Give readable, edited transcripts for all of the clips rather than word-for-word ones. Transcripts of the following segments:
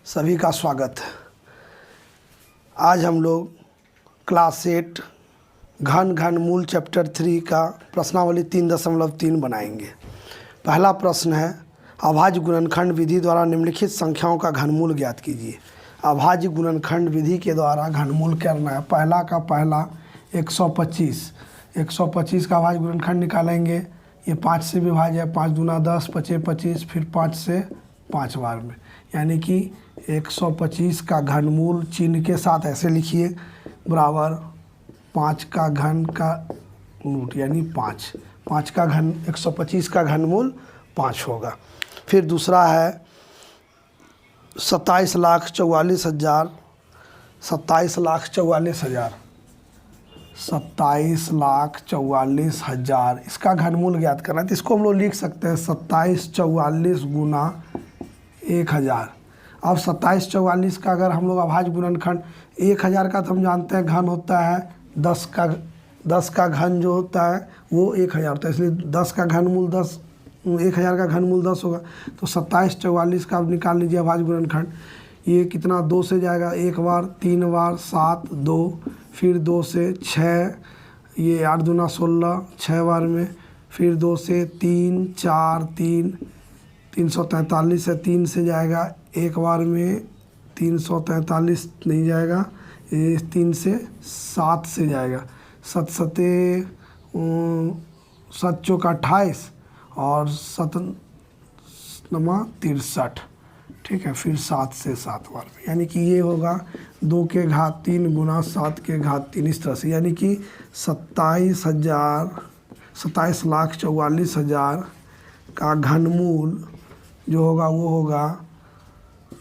सभी का स्वागत है। आज हम लोग क्लास 8 घन घनमूल चैप्टर 3 का प्रश्नावली 3.3 बनाएंगे। पहला प्रश्न है, अभाज्य गुणनखंड विधि द्वारा निम्नलिखित संख्याओं का घनमूल ज्ञात कीजिए। अभाज्य गुणनखंड विधि के द्वारा घनमूल करना है। पहला का पहला 125 का अभाज्य गुणनखंड निकालेंगे। ये 5 से विभाज्य है, 5 दूना 10, 5 25, फिर 5 से 5 बार में, यानी कि 125 का घनमूल चिन्ह के साथ ऐसे लिखिए, बराबर 5 का घन का रूट यानी 5 का घन 125 का घनमूल 5 होगा। फिर दूसरा है 27,44,000 27,44,000 इसका घनमूल ज्ञात करना है। तो इसको हम लोग लिख सकते हैं 2744 गुना 1000। अब 2744 का अगर हम लोग अभाज्य गुणनखंड 1000 का तो हम जानते हैं घन होता है 10 का घन जो होता है वो 1000 होता है, इसलिए 10 का घनमूल 10 1000 का घनमूल 10 होगा। तो 2744 का अब निकाल लीजिए अभाज्य गुणनखंड। ये कितना 2 से जाएगा, 1 बार 3 बार 7 2, फिर 2 से 6, ये 8 दूना 16 6 बार में, फिर 2 से 3 4 3 343 है, 3 से जाएगा 1 बार में, 343 नहीं जाएगा, ये 3 से 7 से जाएगा, 7 सते 7 चौका 28 और 7 नमा 63, ठीक है। फिर 7 से 7 बार में, यानी कि ये होगा 2 के घात 3 गुना 7 के घात 3, इस तरह से, यानी कि 27,44,000 का घनमूल जो होगा वो होगा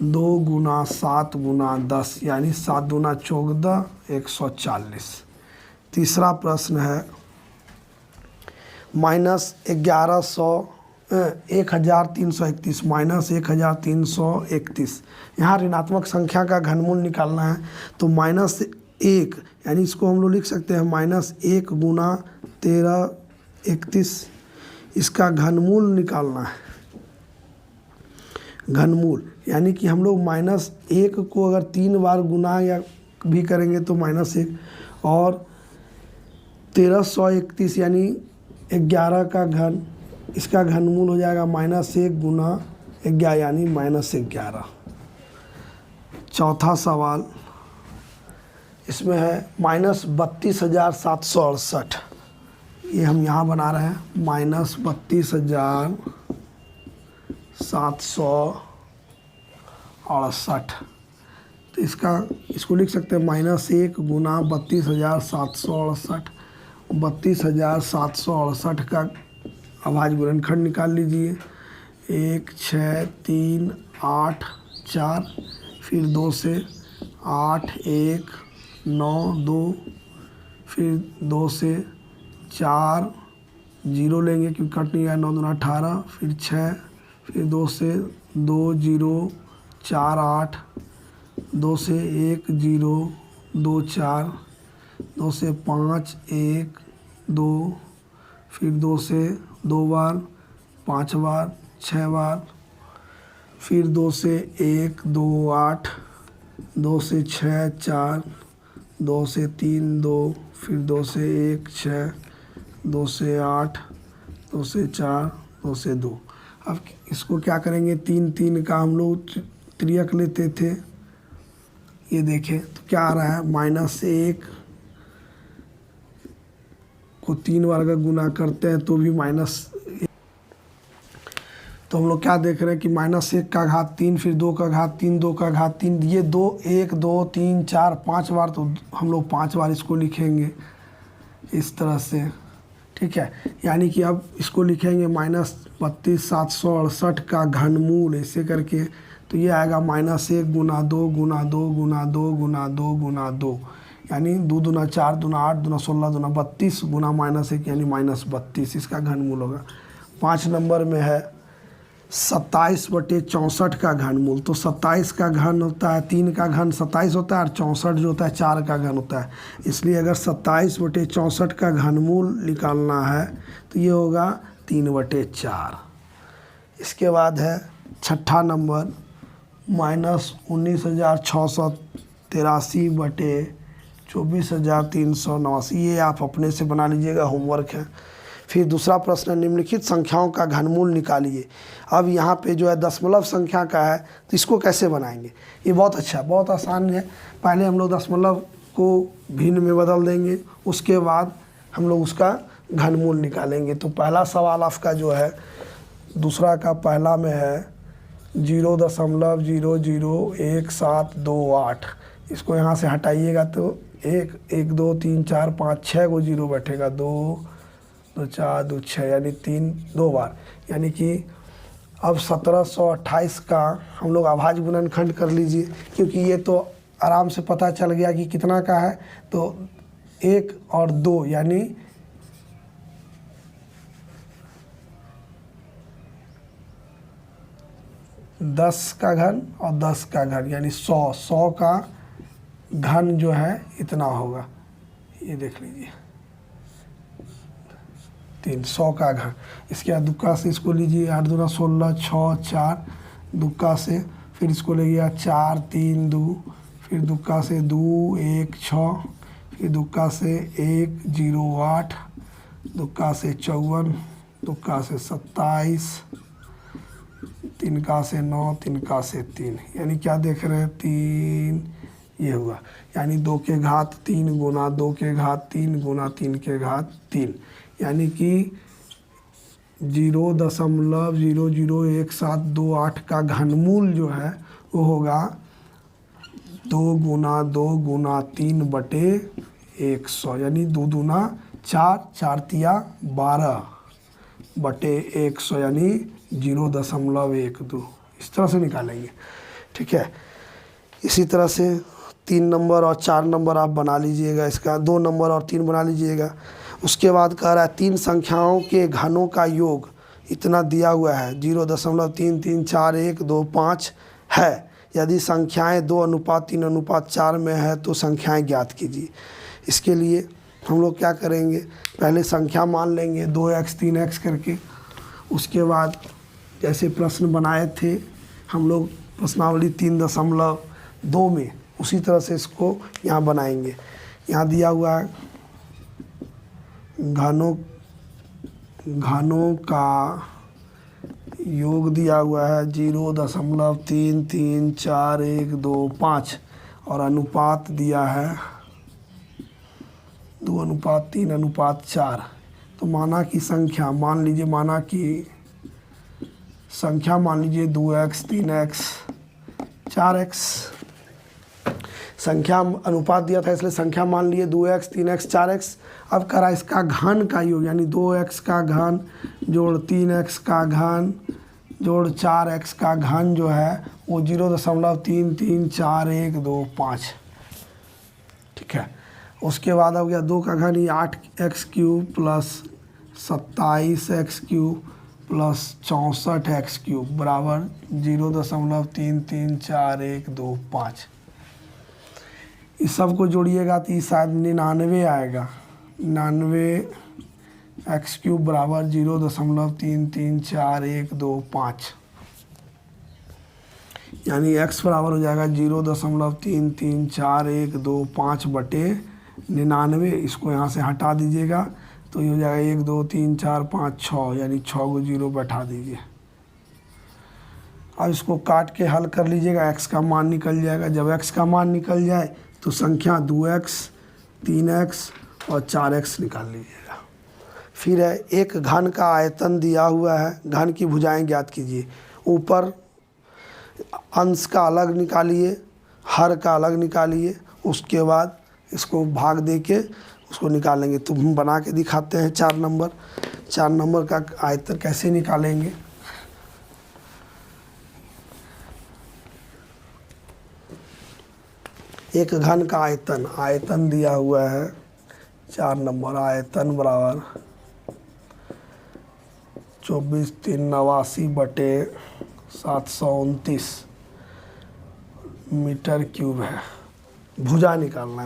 2 गुना 7 गुना 10, यानी 7 दूना 14 140। तीसरा प्रश्न है -1331 यहाँ ऋणात्मक संख्या का घनमूल निकालना है। तो -1 यानी इसको हम लोग लिख सकते हैं -1 गुना 1331, इसका घनमूल निकालना है। घनमूल यानी कि हम लोग -1 को अगर 3 बार गुना या भी करेंगे तो -1, और 1331 यानी 11 का घन, इसका घनमूल हो जाएगा -1 गुना 11 यानी -11। चौथा सवाल इसमें है -32,768, ये हम यहाँ बना रहे हैं -32,768। तो इसको लिख सकते हैं -1 गुना 32,768। 32,768 का अभाज्य गुणनखंड निकाल लीजिए। 1 6 3 8 4, फिर 2 से 8 1 9 2, फिर 2 से 4 0 लेंगे क्योंकि कट नहीं आया, 9 दूना 18, फिर 6, फिर 2 से 2 0 4 8, 2 से 1 0 2 4, 2 से 5 1 2, फिर 2 से 2 बार 5 बार 6 बार, फिर 2 से 1 2 8, 2 से 6 4, 2 से 3 2, फिर 2 से 1 6, 2 से 8, 2 से 4, 2 से 2। अब इसको क्या करेंगे, 3 3 का हम लोग त्रियक लेते थे। ये देखें तो क्या आ रहा है, -1 को 3 बार अगर गुना करते हैं तो भी तो हम लोग क्या देख रहे हैं कि -1 का घात 3, फिर 2 का घात 3, 2 का घात 3, ये 2 1 2 3 4 5 बार, तो हम लोग 5 बार इसको लिखेंगे इस तरह से, ठीक है। यानी कि अब इसको लिखेंगे -32,768 का घनमूल ऐसे करके, तो ये आएगा -1 गुना 2 गुना 2 गुना 2 गुना 2 गुना 2, यानी 2 दूना 4 दूना 8 दूना 16 दूना 32 गुना -1 यानी -32, इसका घनमूल होगा। 5 नंबर में है 27/64 का घनमूल। तो 27 का घन होता है, 3 का घन 27 होता है, और 64 जो होता है 4 का घन होता है। इसलिए अगर 27/64 का घनमूल निकालना है तो ये होगा 3/4। इसके बाद है छठा नंबर -19,683/24,389। ये आप अपने से बना लीजिएगा, होमवर्क है। फिर दूसरा प्रश्न, निम्नलिखित संख्याओं का घनमूल निकालिए। अब यहाँ पे जो है दशमलव संख्या का है, तो इसको कैसे बनाएंगे? ये बहुत अच्छा, बहुत आसान है। पहले हम लोग दशमलव को भिन्न में बदल देंगे, उसके बाद हम लोग उसका घनमूल निकालेंगे। तो पहला सवाल आपका जो है दूसरा का पहला में है 0.001728। इसको यहाँ से हटाइएगा तो 1 1 2 3 4 5 6 को जीरो बैठेगा, 2 2 4 2 6 यानी 3 2 बार, यानी कि अब 1728 का हम लोग अभाज्य गुणनखंड कर लीजिए, क्योंकि ये तो आराम से पता चल गया कि कितना का है। तो 1 और 2 यानी 10 का घन और 10 का घन यानी 100 का घन जो है इतना होगा, ये देख लीजिए 300 का घन। इसके बाद दुक्का से इसको लीजिए, 8 दूना 16, 6 4 दुक्का से, फिर इसको ले गया 4 3 2, फिर दुक्का से 2 1 6, फिर दुक्का से 1 0 8, दुक्का से 54, दुक्का से 27, तिनका से 9, तिनका से 3, यानी क्या देख रहे हैं 3, ये हुआ। यानी 2 के घात 3 गुना 2 के घात 3 गुना 3 के घात 3, यानी कि 0.001728 का घनमूल जो है वो होगा 2 गुना 2 गुना 3 बटे 100, यानी 2 दूना 4 4 तिया 12 बटे 100, यानी 0.12। इस तरह से निकालेंगे, ठीक है। इसी तरह से 3 नंबर और 4 नंबर आप बना लीजिएगा, इसका 2 नंबर और 3 बना लीजिएगा। उसके बाद कह रहा है 3 संख्याओं के घनों का योग इतना दिया हुआ है, 0.334125 है। यदि संख्याएं 2:3:4 में है तो संख्याएं ज्ञात कीजिए। इसके लिए हम लोग क्या करेंगे, पहले संख्या मान लेंगे 2x 3x करके। उसके बाद जैसे प्रश्न बनाए थे हम लोग प्रश्नावली 3.2 में, उसी तरह से इसको यहाँ बनाएंगे। यहाँ दिया हुआ है घनों का योग दिया हुआ है 0.33415 और अनुपात दिया है 2:3:4। तो माना कि संख्या मान लीजिए 2x 3x 4x। संख्या अनुपात दिया था इसलिए संख्या मान लिए 2x 3x 4x। अब करा इसका घन का योग, यानी 2x का घन जोड़ 3x का घन जोड़ 4x का घन जो है वो 0.33415, ठीक है। उसके बाद हो गया 2 का घन, ये 8x³ plus 27x³ plus 64x³ बराबर 0.33415। इस सब को जोड़िएगा तो ये शायद 99 आएगा। 99x³ बराबर 0.33415, यानी x बराबर हो जाएगा 0.33415 बटे 99। इसको यहाँ से हटा दीजिएगा तो ये हो जाएगा 1 2 3 4 5 6, यानी 6 को 0 बैठा दीजिए। अब इसको काट के हल कर लीजिएगा, x का मान निकल जाएगा। जब x का मान निकल जाए तो संख्या 2x 3x और 4x निकाल लीजिएगा। फिर है एक घन का आयतन दिया हुआ है, घन की भुजाएं ज्ञात कीजिए। ऊपर अंश का अलग निकालिए, हर का अलग निकालिए, उसके बाद इसको भाग दे के उसको निकालेंगे। तो हम बना के दिखाते हैं 4 नंबर। 4 नंबर का आयतन कैसे निकालेंगे, एक घन का आयतन दिया हुआ है 4 नंबर। आयतन बराबर 24,389 बटे 729 मीटर क्यूब है। भुजा निकालना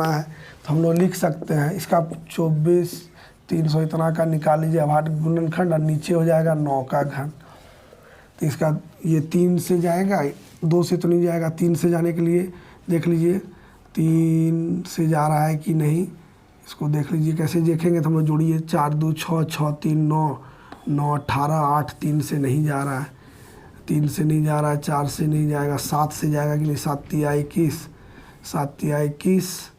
है, तो हम लोग लिख सकते हैं इसका 24,300 इतना का निकाल लीजिए अभाज्य गुणनखंड, और नीचे हो जाएगा 9 का घन। तो इसका ये 3 से जाएगा, 2 से तो नहीं जाएगा, 3 से जाने के लिए देख लीजिए 3 से जा रहा है कि नहीं, इसको देख लीजिए। कैसे देखेंगे तो हम लोग जोड़िए 4 2 6 6 3 9 9 18 8, 3 से नहीं जा रहा है, 3 से नहीं जा रहा है, 4 से नहीं जाएगा, 7 से जाएगा कि नहीं, 7 तिया 21, 7 तिया 21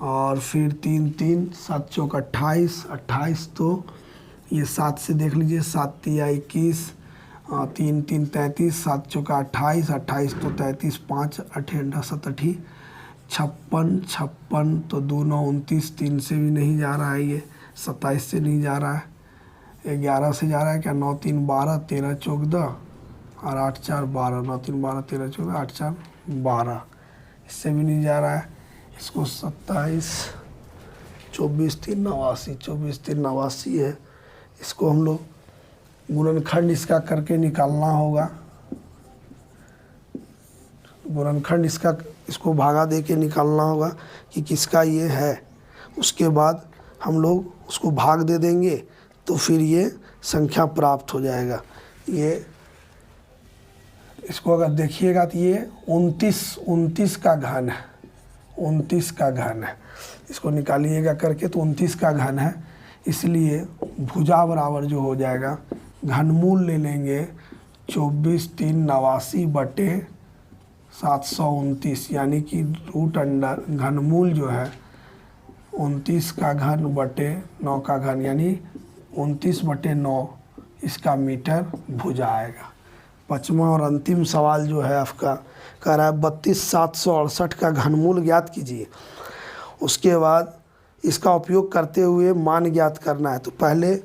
और फिर 3 3 7 चौक 28, 28 तो ये 7 से देख लीजिए, 7 तिया 21 3 3 33, 7 चौका 28, 28 तो 33, 5 8 7 56, 56 तो 2 9 29, 3 से भी नहीं जा रहा है, ये 27 से नहीं जा रहा है, 11 से जा रहा है क्या, 9 3 12, 13 चौक 10 और 8 4 12, 9 3 12 13 चौक 8 4 12, इससे भी नहीं जा रहा है। इसको 27 24 3 89, 24 3 89 है, इसको हम लोग गुणनखंड इसका करके निकालना होगा, गुणनखंड इसका, इसको भागा दे के निकालना होगा कि किसका ये है। उसके बाद हम लोग उसको भाग दे देंगे तो फिर ये संख्या प्राप्त हो जाएगा। ये इसको अगर देखिएगा तो ये 29 का घन है, 29 का घन है, इसको निकालिएगा करके तो 29 का घन है, इसलिए भुजा बराबर जो हो जाएगा घनमूल ले लेंगे 24 3 89 बटे 729, यानी कि रूट अंडर घनमूल जो है 29 का घन बटे 9 का घन, यानी 29 बटे 9 इसका मीटर भुजा आएगा। 5वां और अंतिम सवाल जो है आपका कह रहा है 32,768 का घनमूल ज्ञात कीजिए। उसके बाद इसका उपयोग करते हुए मान ज्ञात करना है। तो पहले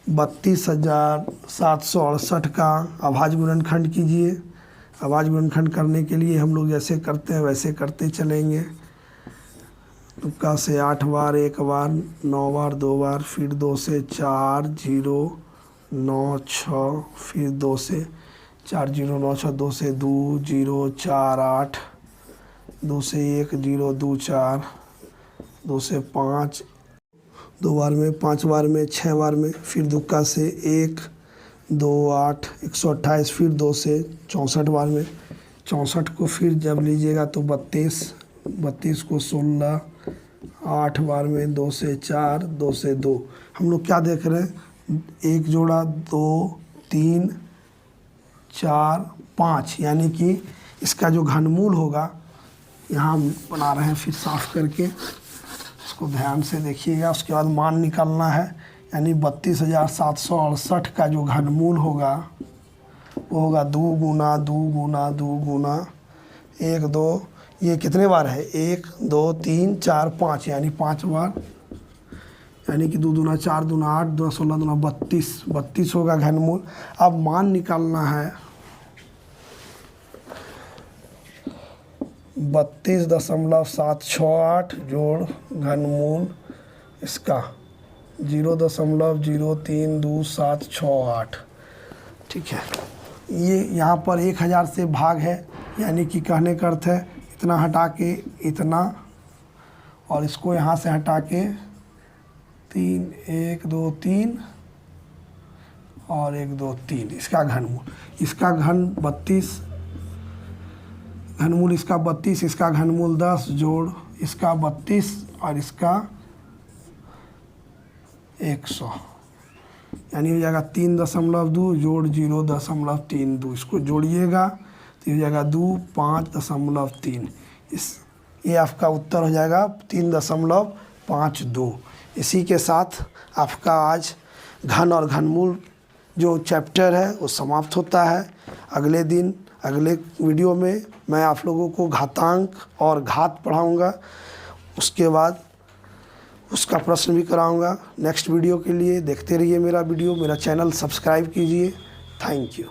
32,768 का अभाज्य गुणनखंड कीजिए। अभाज्य गुणनखंड करने के लिए हम लोग जैसे करते हैं वैसे करते चलेंगे। तुक्का से 8 बार, 1 बार, 9 बार, 2 बार, फिर 2 से 4 0 9 6, फिर 2 से 4 0 9 6, 2 से 2 0 4 8, 2 से 1 0 2 4, 2 से 5 2 बार में, 5 बार में, 6 बार में, फिर दुक्का से 1 2 8 128, फिर 2 से 64 बार में, 64 को फिर जब लीजिएगा तो 32, 32 को 16 8 बार में, 2 से 4 2 से 2। हम लोग क्या देख रहे हैं, 1 जोड़ा 2 3 4 5, यानी कि इसका जो घनमूल होगा यहाँ हम बना रहे हैं फिर साफ करके, इसको ध्यान से देखिएगा। उसके बाद मान निकालना है, यानी 32,768 का जो घनमूल होगा वो होगा 2 गुना 2 गुना 2 गुना 1 2, ये कितने बार है 1 2 3 4 5, यानी 5 बार, यानी कि 2 दूना 4 दूना 8 2 16 दूना 32, 32 होगा घनमूल। अब मान निकालना है 32.768 जोड़ घनमूल इसका 0.03278, ठीक है। ये यहाँ पर 1000 से भाग है, यानी कि कहने का अर्थ है इतना हटा के इतना, और इसको यहाँ से हटा के 3 1 2 3 और 1 2 3, इसका घनमूल, इसका घन 32, घनमूल इसका 32, इसका घनमूल 10 जोड़ इसका 32 और इसका 100, यानी हो जाएगा 3.2 जोड़ 0.32, इसको जोड़िएगा तो हो जाएगा 2 5.3, इस ये आपका उत्तर हो जाएगा 3.52। इसी के साथ आपका आज घन और घनमूल जो चैप्टर है वो समाप्त होता है। अगले दिन अगले वीडियो में मैं आप लोगों को घातांक और घात पढ़ाऊँगा, उसके बाद उसका प्रश्न भी कराऊँगा। नेक्स्ट वीडियो के लिए देखते रहिए मेरा वीडियो, मेरा चैनल सब्सक्राइब कीजिए। Thank you.